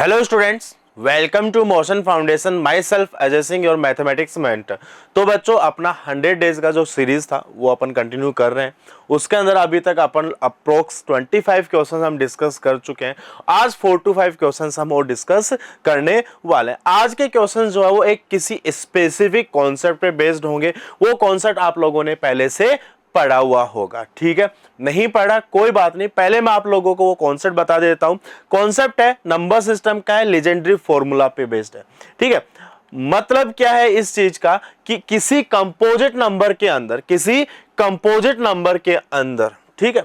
Hello students, welcome to Motion Foundation. Myself Ajay Singh, your mathematics mentor. तो बच्चों, अपना 100 days का जो सीरीज था वो अपन कंटिन्यू कर रहे हैं। उसके अंदर अभी तक अपन अप्रोक्स 25 क्वेश्चन हम डिस्कस कर चुके हैं। आज 4 to 5 क्वेश्चन हम और डिस्कस करने वाले हैं। आज के क्वेश्चन जो है वो एक किसी स्पेसिफिक कॉन्सेप्ट पे बेस्ड होंगे। वो कॉन्सेप्ट आप लोगों ने पहले से पढ़ा हुआ होगा, ठीक है। नहीं पढ़ा कोई बात नहीं, पहले मैं आप लोगों को वो कॉन्सेप्ट बता देता हूं। कॉन्सेप्ट है नंबर सिस्टम का, है लीजेंडरी फॉर्मूला पे बेस्ड है, ठीक है। मतलब क्या है इस चीज का कि किसी कंपोजिट नंबर के अंदर, ठीक है,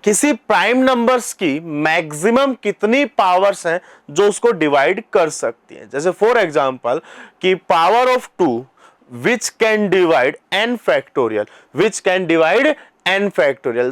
किसी प्राइम नंबर्स की मैक्सिमम कितनी पावर्स हैं जो उसको डिवाइड कर सकती हैं। जैसे फॉर एग्जांपल कि power of 2 which can divide n factorial,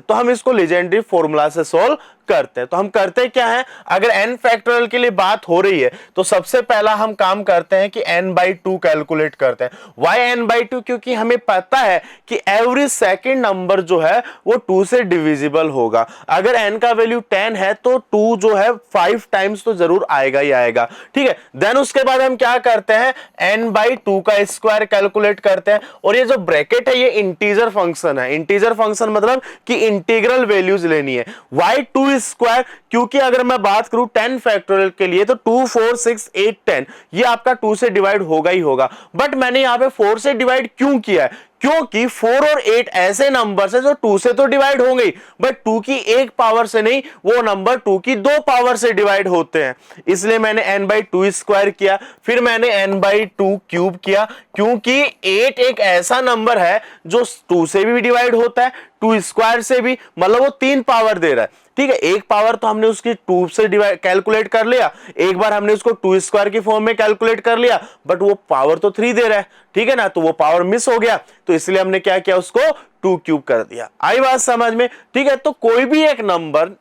तो हम इसको लीजेंडरी फॉर्मूला से सॉल्व करते हैं। तो हम करते क्या है, अगर n फैक्टोरियल के लिए बात हो रही है तो सबसे पहला हम काम करते हैं कि n/2 कैलकुलेट करते हैं। why n/2? क्योंकि हमें पता है कि एवरी सेकंड नंबर जो है वो 2 से डिविजिबल होगा। अगर n का वैल्यू 10 है तो 2 जो है 5 टाइम्स तो जरूर आएगा ही आएगा, ठीक है। देन उसके बाद हम क्या करते हैं, n/2 का स्क्वायर कैलकुलेट करते हैं। और ये जो ब्रैकेट है ये इंटीजर फंक्शन है। इंटीजर फंक्शन मतलब कि इंटीग्रल वैल्यूज लेनी है। why 2 square? क्योंकि अगर मैं बात करूं 10 फैक्टोरियल के लिए तो 2 4 6 8 10 ये आपका 2 से डिवाइड होगा ही होगा। बट मैंने यहां पे 4 से डिवाइड क्यों किया है? क्योंकि 4 और 8 ऐसे नंबर्स हैं जो 2 से तो डिवाइड होंगे ही, बट 2 की एक पावर से नहीं, वो नंबर 2 की 2 पावर से डिवाइड होते हैं। इसलिए मैंने n/2 स्क्वायर किया, फिर मैंने n/2 क्यूब किया, क्योंकि 8 एक ऐसा नंबर है जो 2 से भी डिवाइड होता है, 2 स्क्वायर से भी, मतलब वो 3 पावर दे रहा है, ठीक है। एक पावर तो हमने उसकी 2 से डिवाइड कैलकुलेट कर लिया, एक बार हमने उसको 2 स्क्वायर की फॉर्म में कैलकुलेट कर लिया, बट वो पावर तो 3 दे रहा है, ठीक है ना। तो वो पावर मिस हो गया, तो इसलिए हमने क्या किया, उसको 2 क्यूब कर दिया। आई बात समझ में, ठीक है। तो कोई भी एक नंबर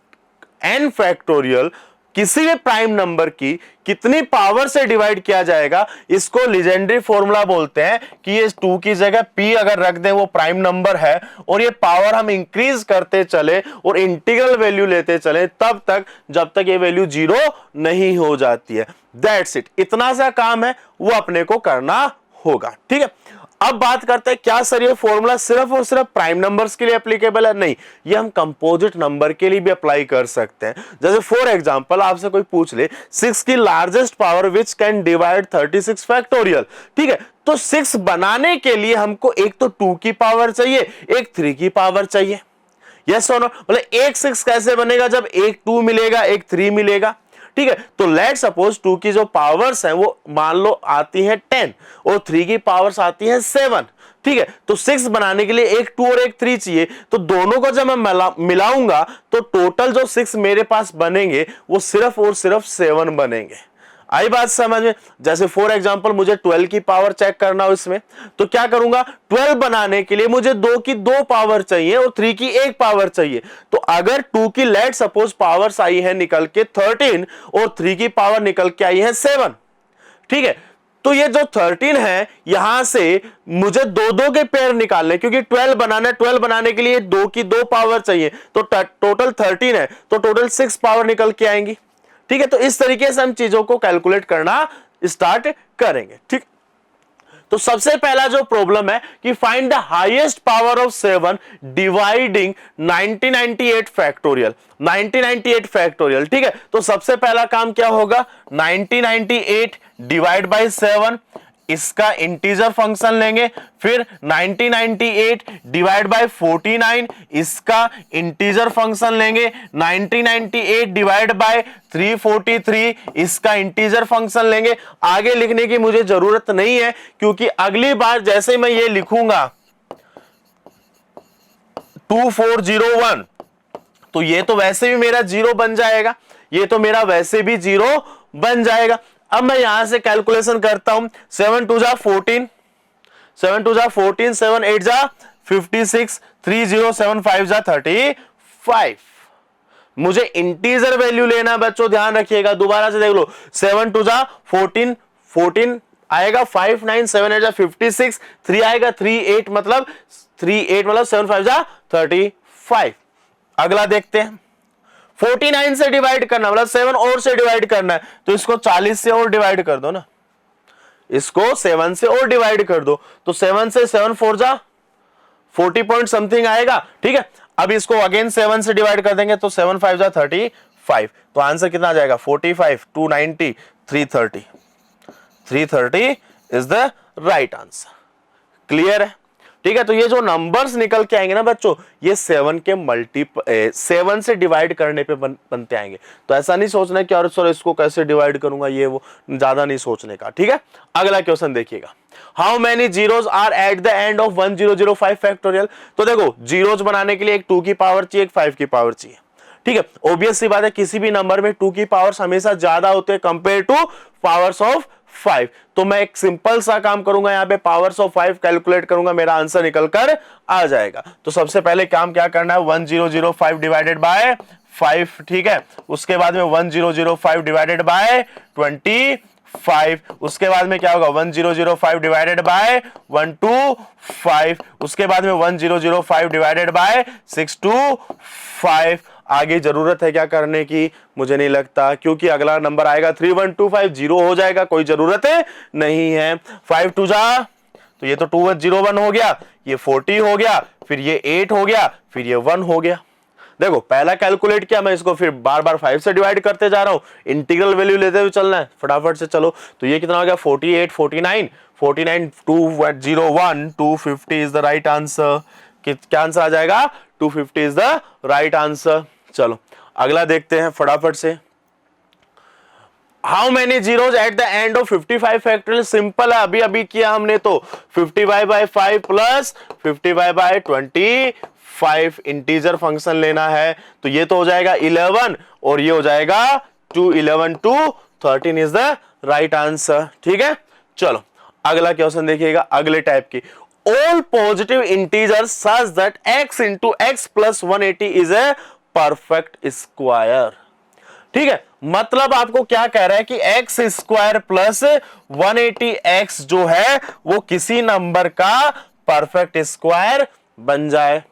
n फैक्टोरियल किसी भी प्राइम नंबर की कितनी पावर से डिवाइड किया जाएगा, इसको लीजेंडरी फॉर्मूला बोलते हैं। कि ये 2 की जगह p अगर रख दें, वो प्राइम नंबर है, और ये पावर हम इंक्रीज करते चले और इंटीग्रल वैल्यू लेते चले तब तक जब तक ये वैल्यू 0 नहीं हो जाती है। दैट्स इट, इतना सा काम है वो अपने को करना होगा, ठीक है। अब बात करते हैं, क्या सर ये फॉर्मूला सिर्फ और सिर्फ प्राइम नंबर्स के लिए एप्लीकेबल है? नहीं, ये हम कंपोजिट नंबर के लिए भी अप्लाई कर सकते हैं। जैसे फॉर एग्जांपल आपसे कोई पूछ ले 6 की largest power which can divide 36 factorial, ठीक है। तो 6 बनाने के लिए हमको एक तो 2 की पावर चाहिए, एक 3 की पावर चाहिए। यस और नो? मतलब एक 6 कैसे बनेगा जब एक 2 मिलेगा, एक 3 मिलेगा, ठीक है। तो लेट सपोज 2 की जो पावर्स हैं वो मान लो आती है 10 और 3 की पावर्स आती है 7, ठीक है। तो 6 बनाने के लिए एक 2 और एक 3 चाहिए, तो दोनों को जब मैं मिलाऊंगा तो टोटल जो 6 मेरे पास बनेंगे वो सिर्फ और सिर्फ 7 बनेंगे। आई बात समझ में? जैसे फॉर एग्जांपल मुझे 12 की पावर चेक करना हो इसमें, तो क्या करूंगा, 12 बनाने के लिए मुझे 2 की 2 पावर चाहिए और 3 की 1 पावर चाहिए। तो अगर 2 की लेट सपोज पावर्स आई है निकल के 13 और 3 की पावर निकल के आई है 7, ठीक है। तो ये जो 13 है, यहां से मुझे 2-2 के पेयर निकालने, क्योंकि 12 बनाना है, 12 बनाने के लिए 2 की 2 पावर चाहिए, तो टोटल 13 है, तो टोटल 6 पावर निकल के आएंगी, ठीक है। तो इस तरीके से हम चीजों को कैलकुलेट करना स्टार्ट करेंगे, ठीक। तो सबसे पहला जो प्रॉब्लम है कि find the highest power of 7 dividing 1998 factorial. 1998 factorial, ठीक है। तो सबसे पहला काम क्या होगा, 1998 डिवाइड बाय 7, इसका इंटीजर फंक्शन लेंगे। फिर 1998 डिवाइड बाय 49, इसका इंटीजर फंक्शन लेंगे। 1998 डिवाइड बाय 343, इसका इंटीजर फंक्शन लेंगे। आगे लिखने की मुझे जरूरत नहीं है, क्योंकि अगली बार जैसे मैं ये लिखूंगा 2401, तो ये तो वैसे भी मेरा 0 बन जाएगा, ये तो मेरा वैसे भी 0 बन जाएगा। अब मैं यहां से कैलकुलेशन करता हूं, 7 2 जा 14, 7 2 जा 14, 7 8 जा 56, 3 0 7 5 जा 35। मुझे इंटीजर वैल्यू लेना बच्चों, ध्यान रखिएगा, दोबारा से देख लो, 7 2 जा 14, 14 आएगा, 5 9 7 8 जा 56, 3 आएगा 3 8 मतलब 3 8 मतलब 7 5 जा 35। अगला देखते हैं 49 से डिवाइड करना मतलब 7 और से डिवाइड करना है, तो इसको 40 से और डिवाइड कर दो ना, इसको 7 से और डिवाइड कर दो, तो 7 से 7 4 जा 40 पॉइंट समथिंग आएगा। ठीक है, अब इसको अगेन 7 से डिवाइड कर देंगे तो 7 5 जा 35, तो आंसर कितना आ जाएगा 45, 290, 330, 330 is the right answer. Clear है? ठीक है, तो ये जो नंबर्स निकल के आएंगे ना बच्चों, ये 7 से डिवाइड करने पे बनते आएंगे। तो ऐसा नहीं सोचना कि यार सर इसको कैसे डिवाइड करूंगा, ये वो ज्यादा नहीं सोचने का। ठीक है, अगला क्वेश्चन देखिएगा, how many zeros are at the end of 1005 factorial. तो देखो जीरोज बनाने के लिए एक 2 की पावर चाहिए, एक 5 की पावर चाहिए। ठीक है, ऑब्वियस सी बात है किसी भी नंबर में 2 की पावर्स हमेशा ज्यादा होते हैं कंपेयर टू पावर्स ऑफ 5। तो मैं एक सिंपल सा काम करूंगा, यहां पे पावर्स ऑफ 5 कैलकुलेट करूंगा, मेरा आंसर निकल कर आ जाएगा। तो सबसे पहले काम क्या करना है, 1005 डिवाइडेड बाय 5। ठीक है, उसके बाद में 1005 डिवाइडेड बाय 25, उसके बाद में क्या होगा 1005 डिवाइडेड बाय 125, उसके बाद में 1005 डिवाइडेड बाय 625। आगे जरूरत है क्या करने की, मुझे नहीं लगता, क्योंकि अगला नंबर आएगा 3125, 0 हो जाएगा, कोई जरूरत है नहीं है। 5 2 जा, तो ये तो 2101 हो गया, ये 40 हो गया, फिर ये 8 हो गया, फिर ये 1 हो गया। देखो पहला कैलकुलेट किया, मैं इसको फिर बार बार 5 से डिवाइड करते जा रहा हूं, इंटीग्रल वैल्यू लेते हुए चलना है, फटाफट से चलो। तो ये कितना हो गया 48, 49, 201, 250 इज द राइट आंसर। क्या आंसर आ जाएगा, 250 इज द राइट आंसर। चलो अगला देखते हैं फटाफट से, how many zeros eight the end of 55 factorial. Simple है, अभी अभी किया हमने, तो 55/5 प्लस 55/25 इंटीजर फंक्शन लेना है, तो ये तो हो जाएगा 11 और ये हो जाएगा 2, 11 2 13 इज द राइट आंसर। ठीक है, चलो अगला क्वेश्चन देखिएगा, अगले टाइप की, all positive integers such that x into x plus 180 is a perfect square। ठीक है, मतलब आपको क्या कह रहा है कि x स्क्वायर प्लस 180x जो है वो किसी नंबर का परफेक्ट स्क्वायर बन जाए।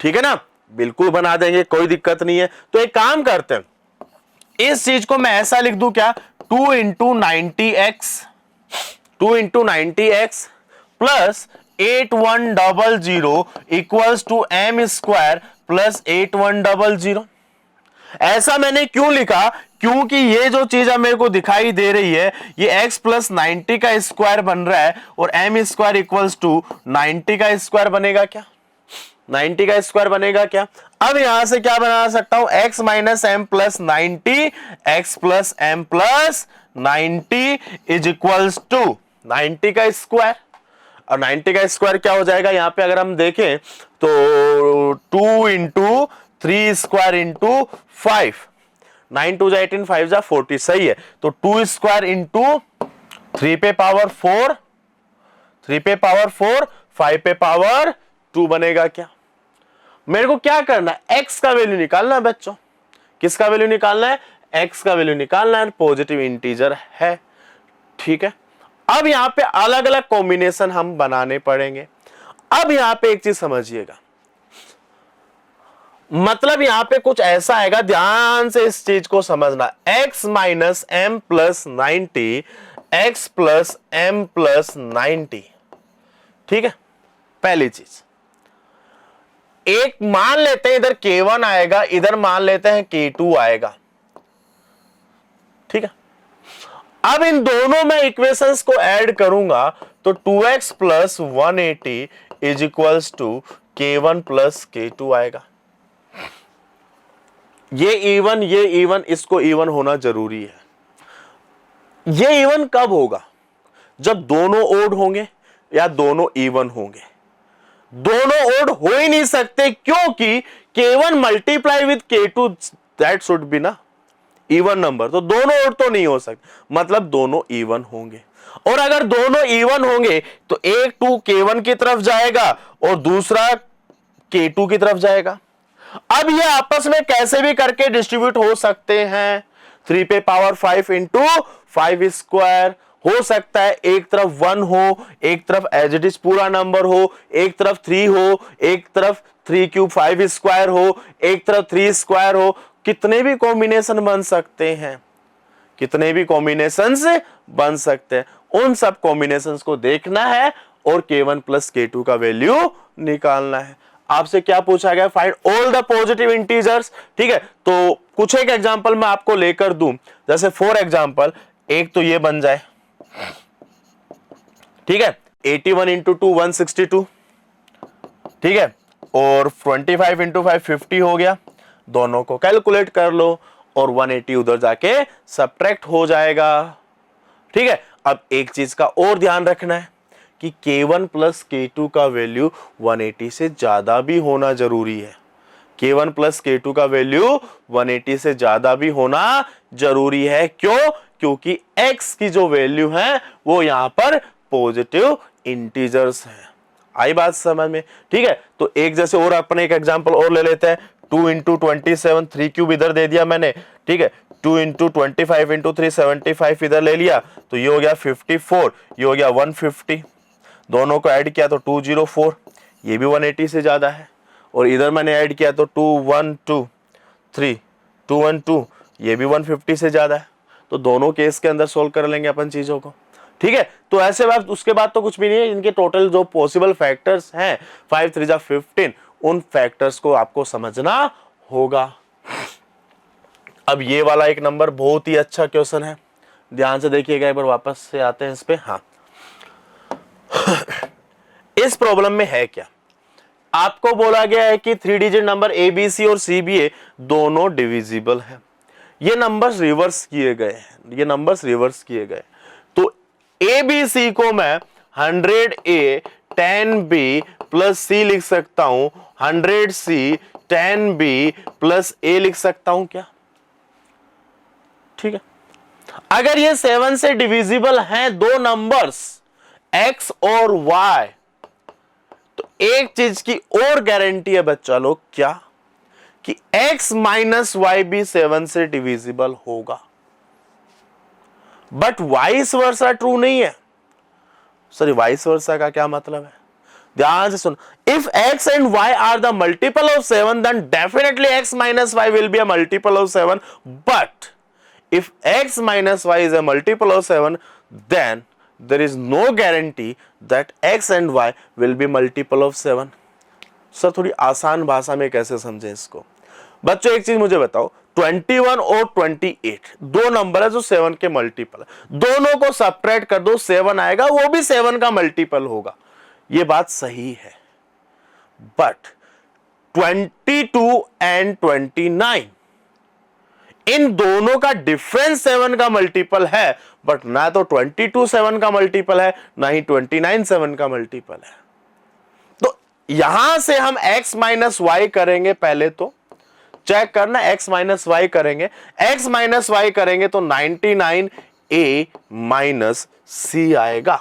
ठीक है ना, बिल्कुल बना देंगे, कोई दिक्कत नहीं है। तो एक काम करते हैं, इस चीज को मैं ऐसा लिख दूं क्या, 2 into 90x plus 8100 equals to m square plus 8100। ऐसा मैंने क्यों लिखा, क्योंकि ये जो चीज अब मेरे को दिखाई दे रही है, ये x प्लस 90 का स्क्वायर बन रहा है और m स्क्वायर इक्वल्स टू 90 का स्क्वायर बनेगा क्या, 90 का स्क्वायर बनेगा क्या। अब यहां से क्या बना सकता हूं, x minus m plus 90, x plus m plus 90 is equals to 90 का स्क्वायर। और 90 का स्क्वायर क्या हो जाएगा, यहां पे अगर हम देखें तो 2 इंटू 3 स्क्वायर इंटू 5, 9 2 जा 18, 5 जा 40, सही है। तो 2 स्क्वायर इंटू 3 पे पावर 4, 3 पे पावर 4, 5 पे पावर 2 बनेगा क्या। मेरे को क्या करना है, x का वैल्यू निकालना है बच्चों। किसका वैल्यू निकालना है, x का वैल्यू निकालना है, पॉजिटिव इंटीजर है। ठीक है, अब यहां पे अलग अलग कॉम्बिनेशन हम बनाने पड़ेंगे। अब यहां पे एक चीज समझिएगा, मतलब यहां पे कुछ ऐसा आएगा, ध्यान से इस चीज को समझना, x minus m plus 90, x plus m plus 90। ठीक है, पहली चीज, एक मान लेते हैं इधर k1 आएगा, इधर मान लेते हैं k2 आएगा। ठीक है, अब इन दोनों में इक्वेशंस को ऐड करूंगा तो 2x plus 180 is equals to k1 plus k2 आएगा। ये इवन इसको इवन होना जरूरी है। ये इवन कब होगा, जब दोनों ओड होंगे या दोनों इवन होंगे। दोनों ओड हो ही नहीं सकते, क्योंकि k1 multiply with k2 that should be ना इवन नंबर, तो दोनों ओड तो नहीं हो सकते, मतलब दोनों इवन होंगे। और अगर दोनों इवन होंगे तो एक 2 k1 की तरफ जाएगा और दूसरा k2 की तरफ जाएगा। अब ये आपस में कैसे भी करके डिस्ट्रीब्यूट हो सकते हैं, 3 पे पावर 5 इंटू 5 स्क्वायर हो सकता है, एक तरफ 1 हो, एक तरफ एज इट इज पूरा नंबर हो, एक तरफ 3 हो, एक तरफ 3 क्यूब 5 स्क्वायर हो, एक तरफ 3 स्क्वायर हो, कितने भी कॉम्बिनेशन बन सकते हैं, कितने भी कॉम्बिनेशंस बन सकते हैं। उन सब कॉम्बिनेशंस को देखना है और K1 प्लस K2 का वैल्यू निकालना है। आपसे क्या पूछा गया, find all the positive integers. ठीक है, तो कुछ एक एग्जांपल मैं आपको लेकर दूं, जैसे फॉर एग्जांपल एक तो ये बन जाए, ठीक है, 81 इंटू 2 162, ठीक है, और 25 इंटू 5 50 हो गया। दोनों को कैलकुलेट कर लो और 180 उधर जाके सब्ट्रैक्ट हो जाएगा। ठीक है, अब एक चीज का और ध्यान रखना है कि K1 प्लस K2 का वैल्यू 180 से ज्यादा भी होना जरूरी है। K1 प्लस K2 का वैल्यू 180 से ज्यादा भी होना जरूरी है। क्यों? क्योंकि X की जो वैल्यू है वो यहां पर पॉजिटिव इंटीजर्स है। आई बात समझ में? ठीक है, तो एक जैसे और अपने एक एग्जांपल और ले लेते हैं। 2 इंटू 27, 3 क्यूब इधर दे दिया मैंने, ठीक है, 2 इंटू 25 इंटू 3 75 इधर ले लिया, तो ये हो गया 54, ये हो गया 150। दोनों को ऐड किया तो 204, ये भी 180 से ज्यादा है, और इधर मैंने ऐड किया तो 2123 212, ये भी 150 से ज्यादा है। तो दोनों केस के अंदर सोल्व कर लेंगे अपन चीजों को। ठीक है, तो ऐसे बात उसके बाद तो कुछ भी नहीं है। इनके टोटल जो पॉसिबल फैक्टर्स हैं 5 3 जा 15, उन फैक्टर्स को आपको समझना होगा। अब ये वाला एक नंबर बहुत ही अच्छा क्वेश्चन है, ध्यान से देखिएगा एक बार, वापस से आते हैं इस पे। हाँ इस प्रॉब्लम में है क्या, आपको बोला गया है कि 3 डिजिट नंबर ABC और CBA दोनों डिविजिबल है। ये नंबर्स रिवर्स किए गए हैं, ये नंबर्स रिवर्स किए गए। तो ABC को मैं 100A 10B प्लस C लिख सकता हूं, 100C 10B प्लस A लिख सकता हूं क्या? ठीक है, अगर ये 7 से डिविजिबल हैं दो नंबर्स X और Y, तो एक चीज की और गारंटी है बच्चा लोग, क्या? कि X माइनस Y भी 7 से डिविजिबल होगा। बट वाइस वर्सा ट्रू नहीं है। सॉरी, वाइस वर्सा का क्या मतलब है, ध्यान से सुन। If X and Y are the multiple of 7, then definitely X minus Y will be a multiple of 7. But if X minus Y is a multiple of 7, then there is no guarantee that X and Y will be multiple of 7. Sir थोड़ी आसान भाषा में कैसे समझें इसको? बच्चों एक चीज मुझे बताओ, 21 और 28 दो नंबर है जो 7 के मल्टीपल है, दोनों को सब्ट्रैक्ट कर दो, 7 आएगा, वो भी 7 का मल्टीपल होगा। ये बात सही है। बट 22 एंड 29 इन दोनों का डिफरेंस 7 का मल्टीपल है, बट ना तो 22 7 का मल्टीपल है, ना ही 29 7 का मल्टीपल है। तो यहां से हम x माइनस वाई करेंगे, पहले तो चेक करना, x माइनस वाई करेंगे, x माइनस वाई करेंगे तो 99a माइनस c आएगा।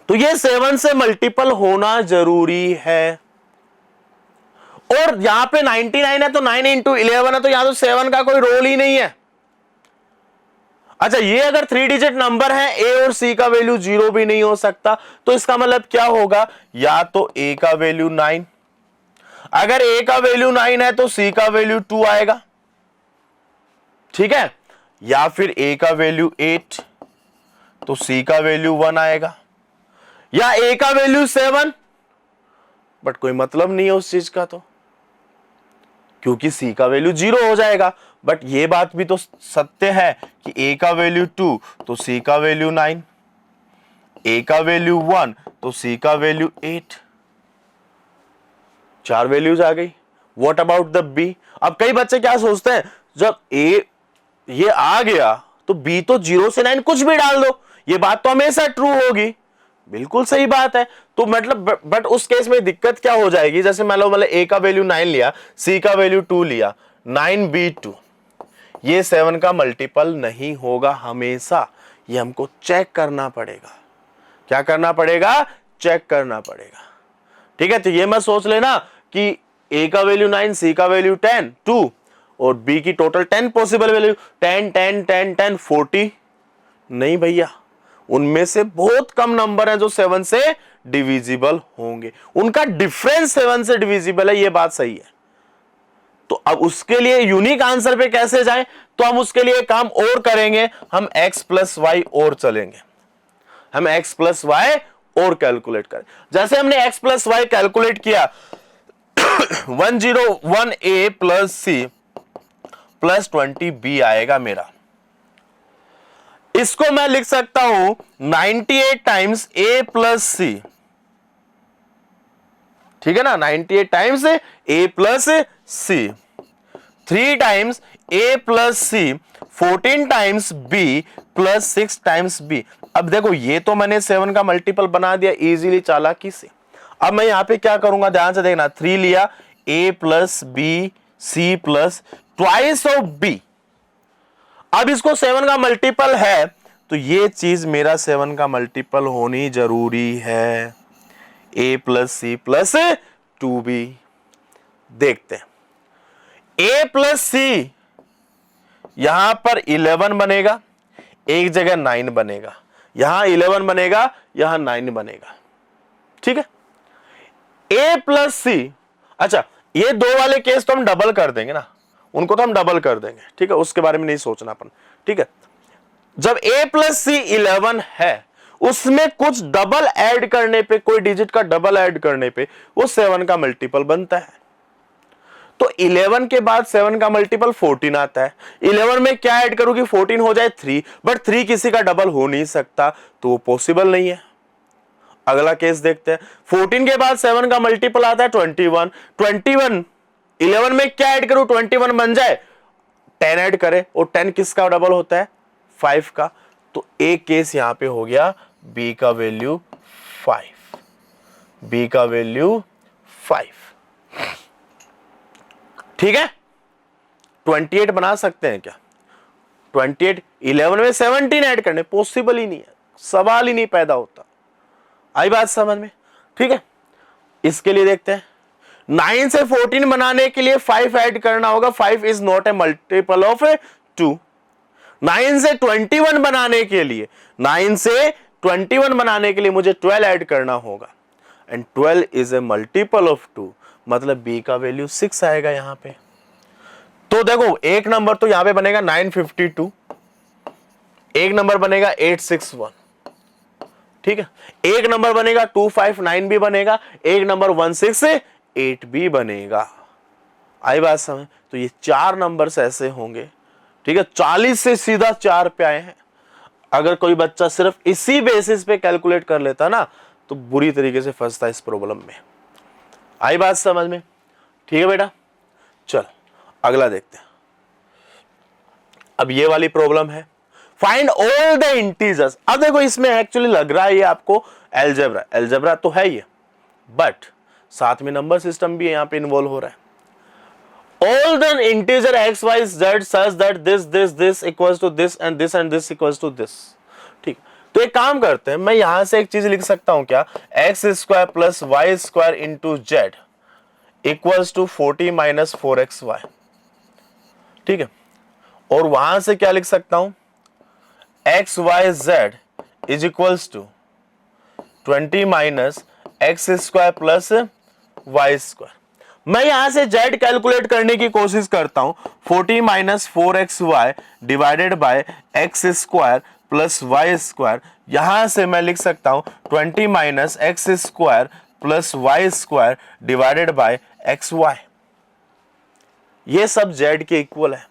तो ये 7 से मल्टीपल होना जरूरी है। और यहां पे 99 है तो 9 इंटू 11 है, तो यहां तो 7 का कोई रोल ही नहीं है। अच्छा, ये अगर 3 डिजिट नंबर है, a और c का वैल्यू 0 भी नहीं हो सकता, तो इसका मतलब क्या होगा, या तो a का वैल्यू 9, अगर a का वैल्यू 9 है तो c का वैल्यू 2 आएगा, ठीक है, या फिर a का वैल्यू 8 तो c का वैल्यू 1 आएगा, या a का वैल्यू 7, बट कोई मतलब नहीं है उस चीज का, तो क्योंकि c का वैल्यू 0 हो जाएगा। बट ये बात भी तो सत्य है कि a का वैल्यू 2 तो c का वैल्यू 9, a का वैल्यू 1 तो c का वैल्यू 8, 4 वैल्यूज आ गई। What about the b? अब कई बच्चे क्या सोचते हैं, जब a ये आ गया तो b तो 0 से 9 कुछ भी डाल दो, ये बात तो हमेशा ट्रू होगी। बिल्कुल सही बात है। तो मतलब बट उस केस में दिक्कत क्या हो जाएगी, जैसे मान लो मतलब a का वैल्यू 9 लिया, c का वैल्यू 2 लिया, 9b2, ये 7 का मल्टीपल नहीं होगा हमेशा। ये हमको चेक करना पड़ेगा। क्या करना पड़ेगा? चेक करना पड़ेगा। ठीक है, तो ये मत सोच लेना कि a का वैल्यू 9, c का वैल्यू 10 2 और b की टोटल 10 पॉसिबल वैल्यू 10 10 10 10 40। नहीं भैया, उनमें से बहुत कम नंबर है जो 7 से डिविजिबल होंगे, उनका डिफरेंस 7 से डिविजिबल है, ये बात सही है। तो अब उसके लिए यूनिक आंसर पे कैसे जाएं, तो हम उसके लिए काम और करेंगे, हम x प्लस वाई और चलेंगे, हम x प्लस वाई और कैलकुलेट करें। जैसे हमने x प्लस वाई कैलकुलेट किया 101a plus C plus 20b आएगा मेरा। इसको मैं लिख सकता हूं 98 टाइम्स a प्लस सी, ठीक है ना, 98 times a plus c, 3 times a plus c, 14 times b plus 6 times b। अब देखो ये तो मैंने 7 का मल्टीपल बना दिया इजीली चालाकी से। अब मैं यहां पे क्या करूंगा, ध्यान से देखना, 3 लिया, a plus b c plus twice of b। अब इसको 7 का मल्टीपल है तो ये चीज मेरा 7 का मल्टीपल होनी जरूरी है, a plus C plus 2b। देखते हैं, a प्लस सी यहां पर 11 बनेगा, एक जगह 9 बनेगा, यहां 11 बनेगा, यहां 9 बनेगा, ठीक है। a प्लस सी, अच्छा ये दो वाले केस तो हम डबल कर देंगे ना, उनको तो हम डबल कर देंगे, ठीक है, उसके बारे में नहीं सोचना अपन, ठीक है। जब a प्लस सी 11 है, उसमें कुछ डबल ऐड करने पे, कोई डिजिट का डबल ऐड करने पे वो 7 का मल्टीपल बनता है। तो 11 के बाद 7 का मल्टीपल 14 आता है। 11 में क्या ऐड करूं कि 14 हो जाए 3, बट 3 किसी का डबल हो नहीं सकता, तो वो पॉसिबल नहीं है। अगला केस देखते हैं, 14 के बाद 7 का मल्टीपल आता है 21, 21 11 में क्या ऐड करूं 21 बन जाए, 10 ऐड करे, और 10 किसका डबल होता है, 5 का। तो एक केस यहां पे हो गया b का वैल्यू 5, b का वैल्यू 5, ठीक है। 28 बना सकते हैं क्या, 28 11 में 17 ऐड करने पॉसिबल ही नहीं है, सवाल ही नहीं पैदा होता। आई बात समझ में, ठीक है। इसके लिए देखते हैं, 9 से 14 बनाने के लिए 5 ऐड करना होगा, 5 is not a multiple of 2। 9 से 21 बनाने के लिए, 9 से 21 बनाने के लिए मुझे 12 ऐड करना होगा, and 12 is a multiple of 2, मतलब b का वैल्यू 6 आएगा यहां पे। तो देखो एक नंबर तो यहां पे बनेगा 952, एक नंबर बनेगा 861, ठीक है, एक नंबर बनेगा 259 भी बनेगा, एक नंबर 168 भी बनेगा। आई बात समझ, तो ये 4 नंबर्स ऐसे होंगे, ठीक है, 40 से सीधा 4 पे आए हैं। अगर कोई बच्चा सिर्फ इसी बेसिस पे कैलकुलेट कर लेता ना, तो बुरी तरीके से फंसता इस प्रॉब्लम में। आई बात समझ में, ठीक है बेटा। चल अगला देखते हैं। अब ये वाली प्रॉब्लम है, फाइंड ऑल द इंटीजर्स। अब देखो इसमें एक्चुअली लग रहा है ये आपको एलजेब्रा, एलजेब्रा तो है ये, बट साथ में नंबर सिस्टम भी यहां पे इन्वॉल्व हो रहा है। All the integer x, y, z such that this equals to this and this equals to this, ठीक। तो एक काम करते हैं, मैं यहां से एक चीज लिख सकता हूं क्या, x square plus y square into z equals to 40 minus 4xy, ठीक है। और वहां से क्या लिख सकता हूं, x y z is equals to 20 minus x square plus y square. मैं यहां से z कैलकुलेट करने की कोशिश करता हूं, 40 minus 4xy divided by x square plus y square. यहां से मैं लिख सकता हूं 20 minus x square plus y square divided by xy। ये सब z के इक्वल है,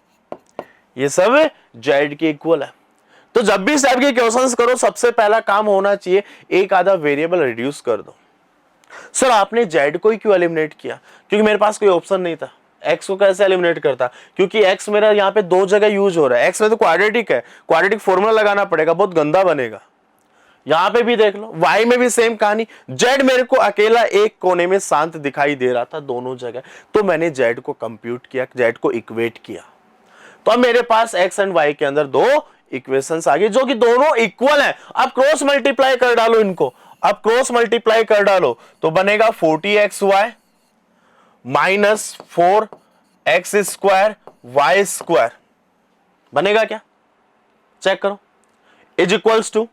ये सब z के इक्वल है। तो जब भी इस टाइप के क्वेश्चंस करो, सबसे पहला काम होना चाहिए एक आधा वेरिएबल रिड्यूस कर दो। सर आपने z को ही क्यों एलिमिनेट किया, क्योंकि मेरे पास कोई ऑप्शन नहीं था। x को कैसे एलिमिनेट करता, क्योंकि x मेरा यहाँ पे दो जगह यूज हो रहा है, x में तो क्वाड्रेटिक है, क्वाड्रेटिक फॉर्मूला लगाना पड़ेगा, बहुत गंदा बनेगा। यहाँ पे भी देख लो, y में भी सेम कहानी, z मेरे को अकेला एक कोने में शांत दिखाई दे रहा था दोनों जगह, तो मैंने z को कंप्यूट किया, z को इक्वेट किया। तो अब मेरे पास x एंड y के अंदर दो इक्वेशंस आ गई जो कि दोनों इक्वल हैं। अब क्रॉस मल्टीप्लाई कर डालो इनको, अब क्रॉस मल्टीप्लाई कर डालो तो बनेगा 40xy minus 4x square y square, बनेगा क्या, चेक करो, is equals to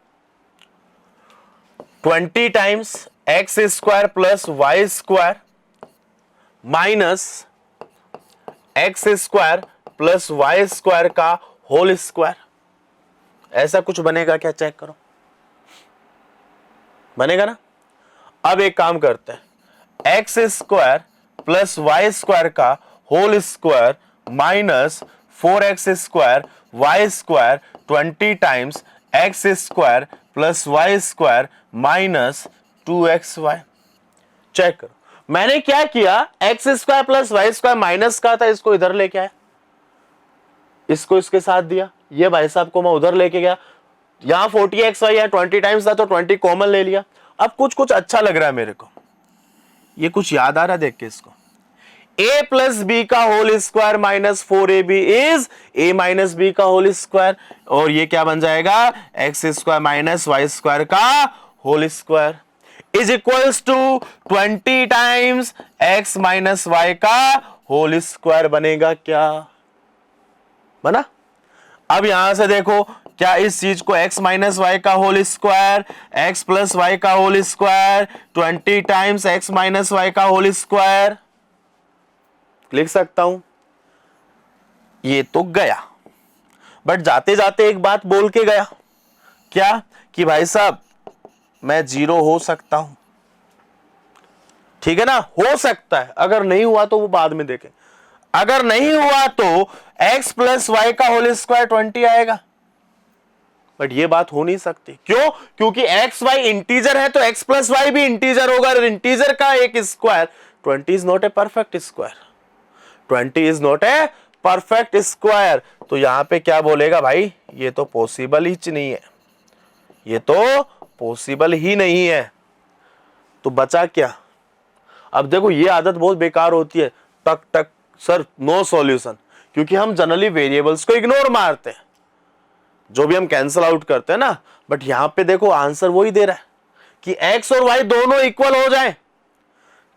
20 times x square plus y square minus x square plus y square का होल स्क्वायर, ऐसा कुछ बनेगा क्या? चेक करो, बनेगा ना। अब एक काम करते हैं, x square plus y square का whole square minus 4x square y square 20 times x square plus y square minus 2xy। Check करो, मैंने क्या किया, x square plus y square minus का था, इसको इधर लेके आया, इसको इसके साथ दिया, ये भाई साहब को मैं उधर लेके गया, यहां 40xy या 20 टाइम्स था तो 20 कॉमन ले लिया। अब कुछ कुछ अच्छा लग रहा है मेरे को, ये कुछ याद आ रहा है देख के इसको, a प्लस बी का whole square minus 4ab is a minus b का होल स्क्वायर, और ये क्या बन जाएगा, x square minus y square का whole square is equals to 20 times x minus y का होल स्क्वायर बनेगा। क्या बना? अब यहां से देखो, क्या इस चीज को x माइनस वाई का whole square x plus y का whole square 20 times x minus y का होल स्क्वायर लिख सकता हूं? ये तो गया, बट जाते जाते एक बात बोल के गया, क्या? कि भाई साहब मैं जीरो हो सकता हूं, ठीक है ना, हो सकता है, अगर नहीं हुआ तो वो बाद में देखें। अगर नहीं हुआ तो x प्लस वाई का होल स्क्वायर 20 आएगा, बट ये बात हो नहीं सकती। क्यों? क्योंकि एक्स वाई इंटीजर है तो x प्लस वाई भी इंटीजर होगा, और इंटीजर का एक square 20 is not a perfect square, 20 is not a perfect square. तो यहां पे क्या बोलेगा भाई, ये तो पॉसिबल ही नहीं है, ये तो पॉसिबल ही नहीं है। तो बचा क्या? अब देखो, ये आदत बहुत बेकार होती है, टक टक सर नो सॉल्यूशन, क्योंकि हम जनरली वेरिएबल्स को इग्नोर मारते हैं, जो भी हम कैंसिल आउट करते हैं ना, बट यहां पे देखो आंसर वही दे रहा है कि x और y दोनों इक्वल हो जाएं,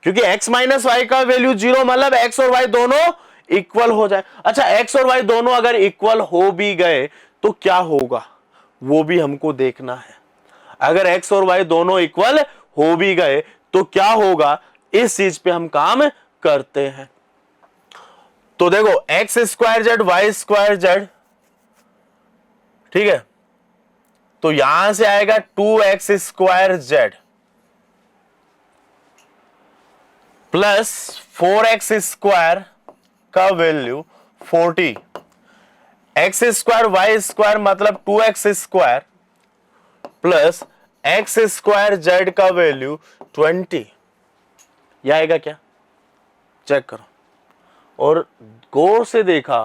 क्योंकि x माइनस वाई का वैल्यू 0, मतलब x और y दोनों इक्वल हो जाए। अच्छा, x और y दोनों अगर इक्वल हो भी गए तो क्या होगा, वो भी हमको देखना है। अगर x और y दोनों इक्वल हो भी गए तो क्या होगा, इस चीज पे हम काम करते हैं। तो देखो, x square z y square z, ठीक है, तो यहां से आएगा 2x square z plus 4x square का value 40, x square y square मतलब 2x square plus x square z का वैल्यू 20, यह आएगा क्या? चेक करो, और गौर से देखा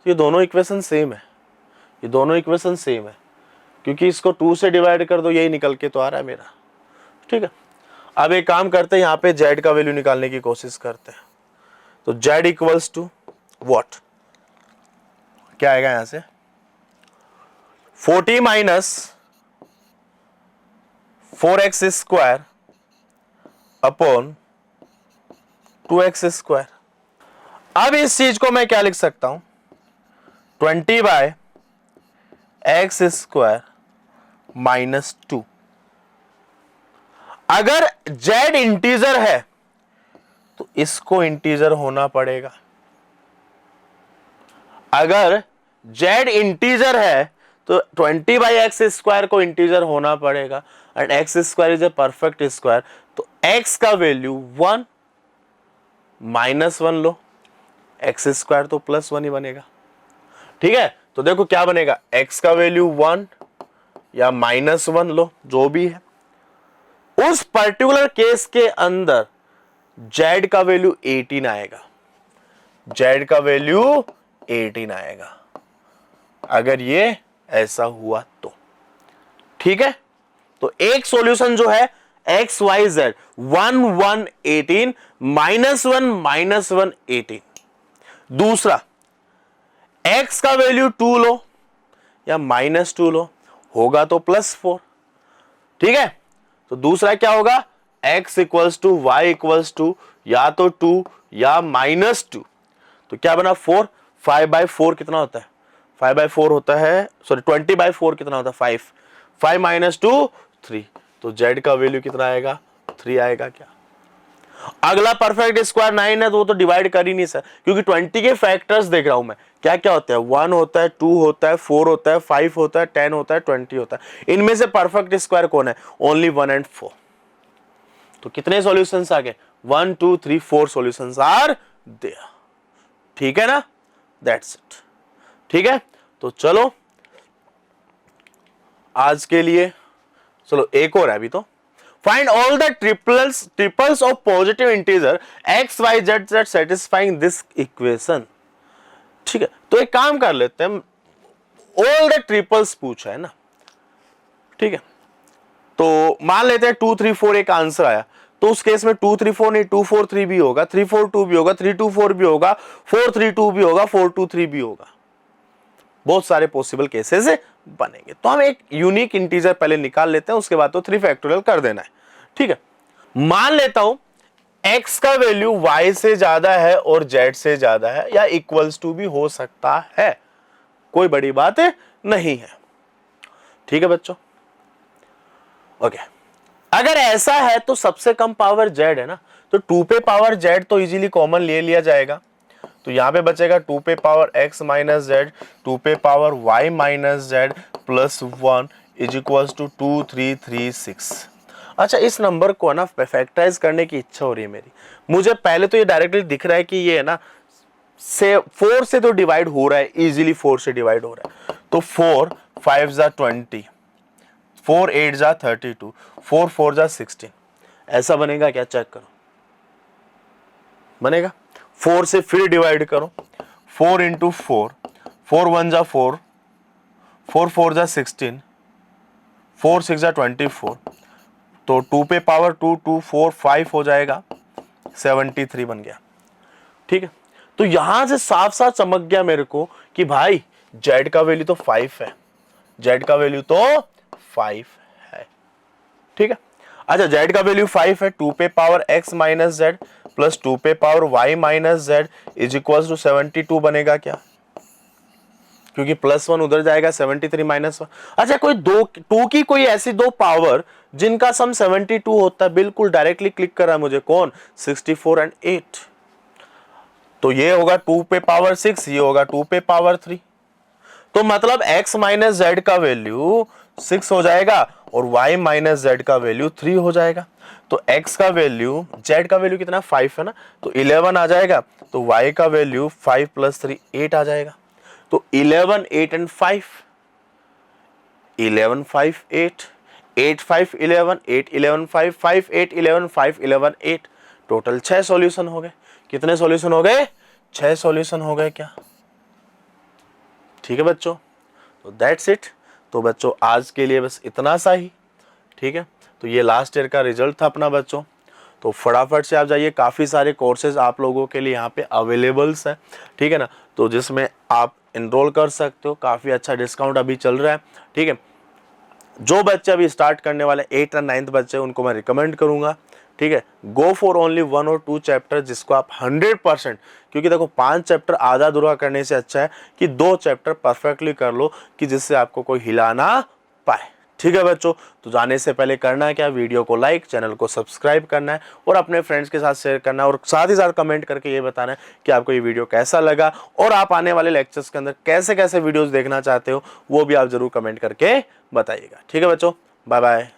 ये दोनों इक्वेशन सेम है, ये दोनों इक्वेशन सेम है, क्योंकि इसको 2 से डिवाइड कर दो, यही निकल के तो आ रहा है मेरा, ठीक है। अब एक काम करते हैं, यहां पे z का वैल्यू निकालने की कोशिश करते हैं। तो z इक्वल्स टू व्हाट, क्या आएगा यहां से, 40 minus 4x square upon 2x square. अब इस चीज को मैं क्या लिख सकता हूं, 20 बाय एक्स स्क्वायर माइनस 2। अगर z इंटीजर है तो इसको इंटीजर होना पड़ेगा, अगर z इंटीजर है तो 20 बाई एक्स स्क्वायर को इंटीजर होना पड़ेगा, and x square is a perfect square, तो x का वैल्यू 1 माइनस 1 लो, एक्स स्क्वायर तो प्लस 1 ही बनेगा, ठीक है। तो देखो क्या बनेगा, x का वैल्यू 1 या माइनस 1 लो, जो भी है। उस पर्टिकुलर केस के अंदर z का वैल्यू 18 आएगा, z का वैल्यू 18 आएगा, अगर ये ऐसा हुआ तो, ठीक है। तो एक सॉल्यूशन जो है x y z 1 1 18 minus 1 minus 1 18। दूसरा, x का वैल्यू 2 लो या माइनस 2 लो, होगा तो प्लस 4, ठीक है। तो दूसरा क्या होगा, x equals to y equals to या तो 2 या माइनस 2, तो क्या बना 4, 5 बाई 4 कितना होता है, 5 बाई 4 होता है, सॉरी 20 बाई 4 कितना होता है 5, 5 माइनस 2 3, तो z का वैल्यू कितना आएगा, 3 आएगा क्या। अगला परफेक्ट स्क्वायर 9 है तो वो तो डिवाइड कर ही नहीं सर, क्योंकि 20 के फैक्टर्स देख रहा हूं मैं, क्या क्या होता है, 1 होता है, 2 होता है, 4 होता है, 5 होता है, 10 होता है, 20 होता है। इनमें से परफेक्ट स्क्वायर कौन है, ओनली 1 एंड 4। तो कितने सॉल्यूशंस आ गए, 1 2 3 4 सॉल्यूशंस आर देयर। ठीक है ना, दैट्स इट। ठीक है, तो चलो आज के लिए, चलो एक और है अभी तो, find all the triples of positive integer x y z z satisfying this equation. ठीक है, तो एक काम कर लेते हैं, ऑल द ट्रिपल्स पूछा है ना, ठीक है, तो मान लेते हैं 2 3 4 एक आंसर आया, तो उस केस में 2 3 4 नहीं 2 4 3 भी होगा, 3 4 2 भी होगा, 3 2 4 भी होगा, 4 3 2 भी होगा, 4 2 3 भी होगा। बहुत सारे पॉसिबल केसेस बनेंगे। तो हम एक यूनिक इंटीजर पहले निकाल लेते हैं, उसके बाद तो 3 फैक्टोरियल कर देना है। ठीक है, मान लेता हूं x का वैल्यू y से ज्यादा है और z से ज्यादा है, या इक्वल्स टू भी हो सकता है, कोई बड़ी बात नहीं है। ठीक है बच्चों, ओके। अगर ऐसा है तो सबसे कम पावर z है ना, तो 2 पे पावर z तो इजीली कॉमन ले लिया जाएगा, तो यहां पे बचेगा 2 पे पावर x माइनस z, 2 पे power y minus z plus 1 is equals to 2 3 3 6। अच्छा, इस नंबर को ना फैक्टराइज करने की इच्छा हो रही है मेरी। मुझे पहले तो ये डायरेक्टली दिख रहा है कि ये है ना से 4 से तो डिवाइड हो रहा है, इजीली 4 से डिवाइड हो रहा है, तो 4 5 जा 20, 4 8 जा 32, 4 4 जा 16। ऐसा बनेगा क्या, चेक करो, बनेगा। 4 से फिर डिवाइड करो, 4 इंटू 4, 4 1 जा 4, 4 4 जा 16, 4 6 जा 24, तो 2 पे पावर 2 2 4 5 हो जाएगा, 73 बन गया। ठीक है, तो यहां से साफ साफ चमक गया मेरे को कि भाई z का वैल्यू तो 5 है, z का वैल्यू तो 5 है। ठीक है, अच्छा z का वैल्यू 5 है, 2 पे power x minus z plus 2 पे power y minus z is equal to 72 बनेगा क्या, क्योंकि प्लस 1 उधर जाएगा, 73 माइनस 1। अच्छा, कोई 2 की कोई ऐसी दो पावर जिनका सम 72 होता है, बिल्कुल डायरेक्टली क्लिक कर रहा है मुझे, कौन, 64 एंड 8। तो ये होगा 2 पे पावर 6, ये होगा 2 पे पावर 3, तो मतलब x माइनस z का वैल्यू 6 हो जाएगा और y माइनस z का वैल्यू 3 हो जाएगा। तो x का वैल्यू, z का वैल्यू कितना 5 है ना, तो 11 आ जाएगा, तो y का वैल्यू 5 प्लस 3 8 आ जाएगा। तो 11 8 एंड 5, 11 5 8, 8 5 11, 8 11 5, 5 8 11, 5 11 8, टोटल 6 सॉल्यूशन हो गए। कितने सॉल्यूशन हो गए, 6 सॉल्यूशन हो गए क्या। ठीक है बच्चों, तो दैट्स इट। तो बच्चों आज के लिए बस इतना सा ही। ठीक है, तो ये लास्ट ईयर का रिजल्ट था अपना बच्चों, तो फटाफट से आप जाइए, काफ़ी सारे कोर्सेज आप लोगों के लिए यहाँ पे अवेलेबल्स हैं। ठीक है ना, तो जिसमें आप इनरोल कर सकते हो, काफ़ी अच्छा डिस्काउंट अभी चल रहा है। ठीक है, जो बच्चे अभी स्टार्ट करने वाले 8th और 9th बच्चे, उनको मैं रिकमेंड करूंगा। ठीक है, गो फॉर ओनली 1 और 2 चैप्टर जिसको आप 100%, क्योंकि देखो 5 चैप्टर आधा अधूरा करने से अच्छा है कि 2 चैप्टर परफेक्टली कर लो, कि जिससे आपको कोई हिला ना पाए। ठीक है बच्चों, तो जाने से पहले करना है क्या, वीडियो को लाइक, चैनल को सब्सक्राइब करना है और अपने फ्रेंड्स के साथ शेयर करना है, और साथ ही साथ कमेंट करके ये बताना है कि आपको ये वीडियो कैसा लगा, और आप आने वाले लेक्चर्स के अंदर कैसे कैसे वीडियोस देखना चाहते हो वो भी आप जरूर कमेंट करके बताइएगा। ठीक है बच्चों, बाय बाय।